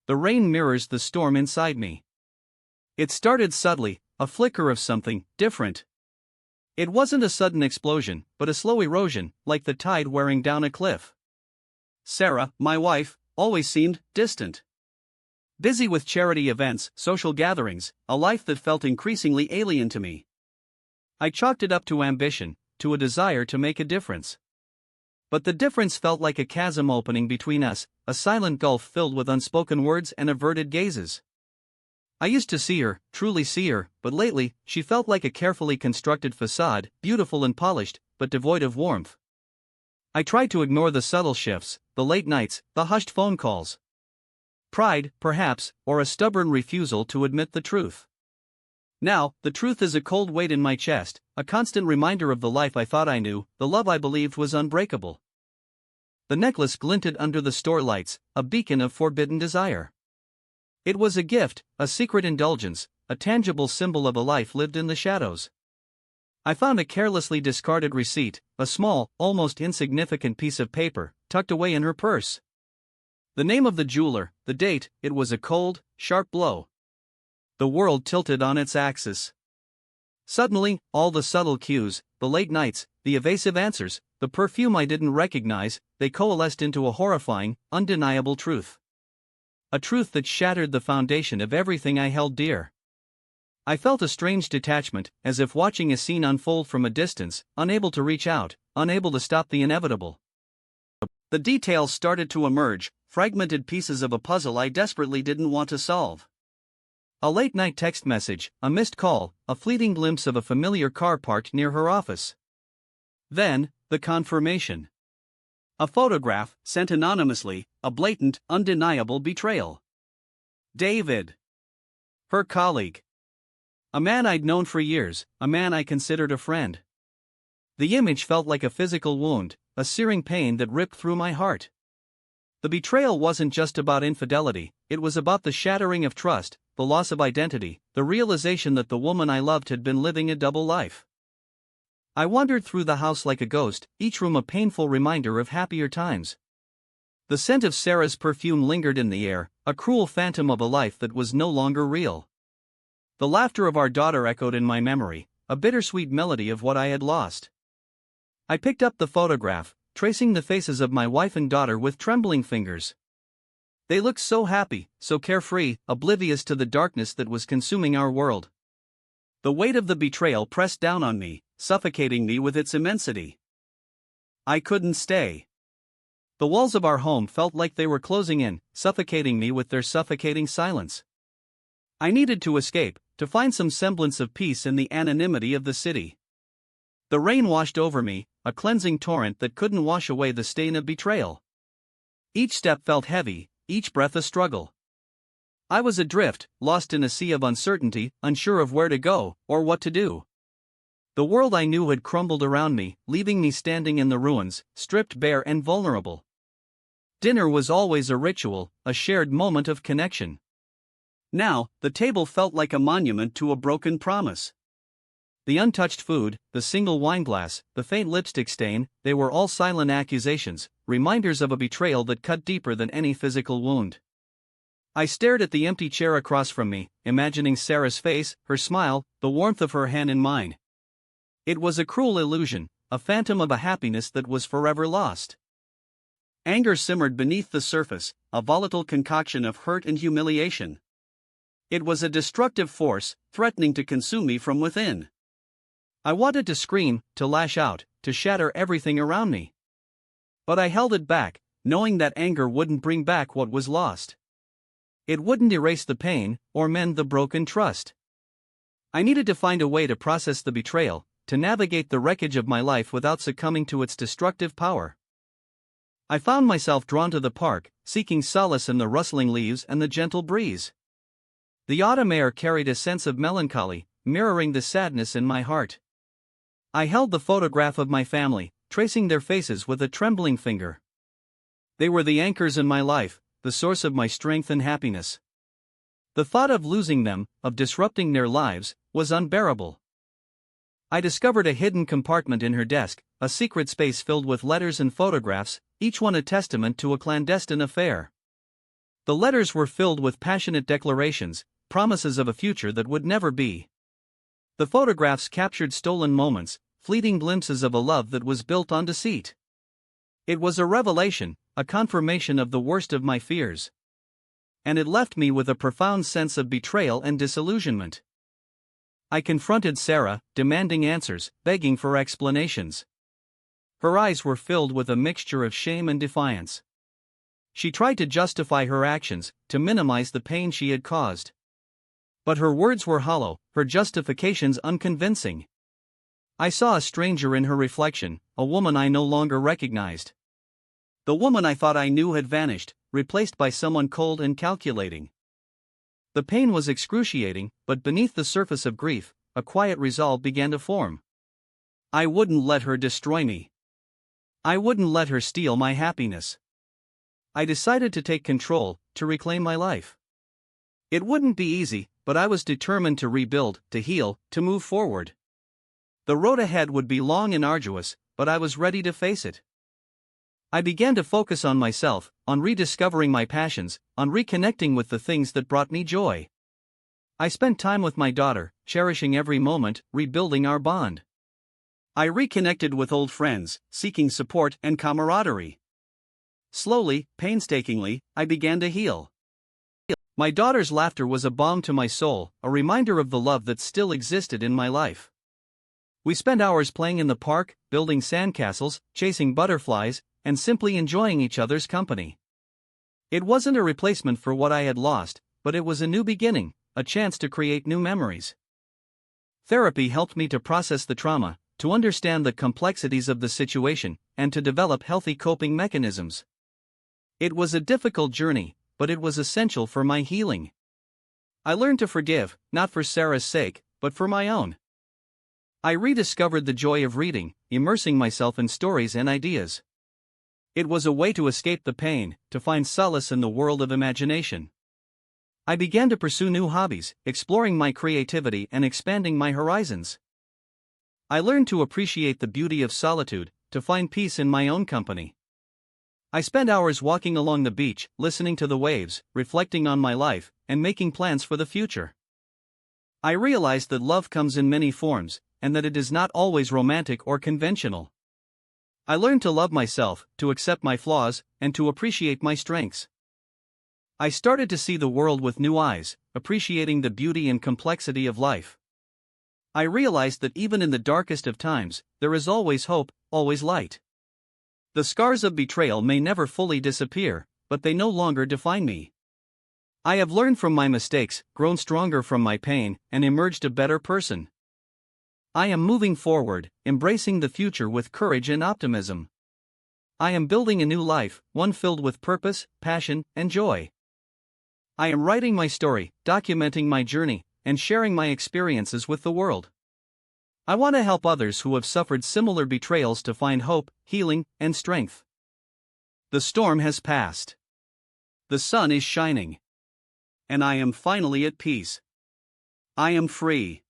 The rain mirrors the storm inside me. It started subtly, a flicker of something different. It wasn't a sudden explosion, but a slow erosion, like the tide wearing down a cliff. Sarah, my wife, always seemed distant. Busy with charity events, social gatherings, a life that felt increasingly alien to me. I chalked it up to ambition, to a desire to make a difference. But the difference felt like a chasm opening between us, a silent gulf filled with unspoken words and averted gazes. I used to see her, truly see her, but lately, she felt like a carefully constructed facade, beautiful and polished, but devoid of warmth. I tried to ignore the subtle shifts, the late nights, the hushed phone calls. Pride, perhaps, or a stubborn refusal to admit the truth. Now, the truth is a cold weight in my chest, a constant reminder of the life I thought I knew, the love I believed was unbreakable. The necklace glinted under the store lights, a beacon of forbidden desire. It was a gift, a secret indulgence, a tangible symbol of a life lived in the shadows. I found a carelessly discarded receipt, a small, almost insignificant piece of paper, tucked away in her purse. The name of the jeweler, the date, it was a cold, sharp blow. The world tilted on its axis. Suddenly, all the subtle cues, the late nights, the evasive answers, the perfume I didn't recognize, they coalesced into a horrifying, undeniable truth. A truth that shattered the foundation of everything I held dear. I felt a strange detachment, as if watching a scene unfold from a distance, unable to reach out, unable to stop the inevitable. The details started to emerge, fragmented pieces of a puzzle I desperately didn't want to solve. A late-night text message, a missed call, a fleeting glimpse of a familiar car parked near her office. Then, the confirmation. A photograph, sent anonymously, a blatant, undeniable betrayal. David. Her colleague. A man I'd known for years, a man I considered a friend. The image felt like a physical wound, a searing pain that ripped through my heart. The betrayal wasn't just about infidelity, it was about the shattering of trust, the loss of identity, the realization that the woman I loved had been living a double life. I wandered through the house like a ghost, each room a painful reminder of happier times. The scent of Sarah's perfume lingered in the air, a cruel phantom of a life that was no longer real. The laughter of our daughter echoed in my memory, a bittersweet melody of what I had lost. I picked up the photograph, tracing the faces of my wife and daughter with trembling fingers. They looked so happy, so carefree, oblivious to the darkness that was consuming our world. The weight of the betrayal pressed down on me, suffocating me with its immensity. I couldn't stay. The walls of our home felt like they were closing in, suffocating me with their suffocating silence. I needed to escape, to find some semblance of peace in the anonymity of the city. The rain washed over me, a cleansing torrent that couldn't wash away the stain of betrayal. Each step felt heavy, each breath a struggle. I was adrift, lost in a sea of uncertainty, unsure of where to go, or what to do. The world I knew had crumbled around me, leaving me standing in the ruins, stripped bare and vulnerable. Dinner was always a ritual, a shared moment of connection. Now, the table felt like a monument to a broken promise. The untouched food, the single wineglass, the faint lipstick stain, they were all silent accusations, reminders of a betrayal that cut deeper than any physical wound. I stared at the empty chair across from me, imagining Sarah's face, her smile, the warmth of her hand in mine. It was a cruel illusion, a phantom of a happiness that was forever lost. Anger simmered beneath the surface, a volatile concoction of hurt and humiliation. It was a destructive force, threatening to consume me from within. I wanted to scream, to lash out, to shatter everything around me. But I held it back, knowing that anger wouldn't bring back what was lost. It wouldn't erase the pain, or mend the broken trust. I needed to find a way to process the betrayal, to navigate the wreckage of my life without succumbing to its destructive power. I found myself drawn to the park, seeking solace in the rustling leaves and the gentle breeze. The autumn air carried a sense of melancholy, mirroring the sadness in my heart. I held the photograph of my family, tracing their faces with a trembling finger. They were the anchors in my life, the source of my strength and happiness. The thought of losing them, of disrupting their lives, was unbearable. I discovered a hidden compartment in her desk, a secret space filled with letters and photographs, each one a testament to a clandestine affair. The letters were filled with passionate declarations, promises of a future that would never be. The photographs captured stolen moments, fleeting glimpses of a love that was built on deceit. It was a revelation, a confirmation of the worst of my fears. And it left me with a profound sense of betrayal and disillusionment. I confronted Sarah, demanding answers, begging for explanations. Her eyes were filled with a mixture of shame and defiance. She tried to justify her actions, to minimize the pain she had caused. But her words were hollow, her justifications unconvincing. I saw a stranger in her reflection, a woman I no longer recognized. The woman I thought I knew had vanished, replaced by someone cold and calculating. The pain was excruciating, but beneath the surface of grief, a quiet resolve began to form. I wouldn't let her destroy me. I wouldn't let her steal my happiness. I decided to take control, to reclaim my life. It wouldn't be easy, but I was determined to rebuild, to heal, to move forward. The road ahead would be long and arduous, but I was ready to face it. I began to focus on myself, on rediscovering my passions, on reconnecting with the things that brought me joy. I spent time with my daughter, cherishing every moment, rebuilding our bond. I reconnected with old friends, seeking support and camaraderie. Slowly, painstakingly, I began to heal. My daughter's laughter was a balm to my soul, a reminder of the love that still existed in my life. We spent hours playing in the park, building sandcastles, chasing butterflies, and simply enjoying each other's company. It wasn't a replacement for what I had lost, but it was a new beginning, a chance to create new memories. Therapy helped me to process the trauma, to understand the complexities of the situation, and to develop healthy coping mechanisms. It was a difficult journey, but it was essential for my healing. I learned to forgive, not for Sarah's sake, but for my own. I rediscovered the joy of reading, immersing myself in stories and ideas. It was a way to escape the pain, to find solace in the world of imagination. I began to pursue new hobbies, exploring my creativity and expanding my horizons. I learned to appreciate the beauty of solitude, to find peace in my own company. I spent hours walking along the beach, listening to the waves, reflecting on my life, and making plans for the future. I realized that love comes in many forms, and that it is not always romantic or conventional. I learned to love myself, to accept my flaws, and to appreciate my strengths. I started to see the world with new eyes, appreciating the beauty and complexity of life. I realized that even in the darkest of times, there is always hope, always light. The scars of betrayal may never fully disappear, but they no longer define me. I have learned from my mistakes, grown stronger from my pain, and emerged a better person. I am moving forward, embracing the future with courage and optimism. I am building a new life, one filled with purpose, passion, and joy. I am writing my story, documenting my journey, and sharing my experiences with the world. I want to help others who have suffered similar betrayals to find hope, healing, and strength. The storm has passed. The sun is shining. And I am finally at peace. I am free.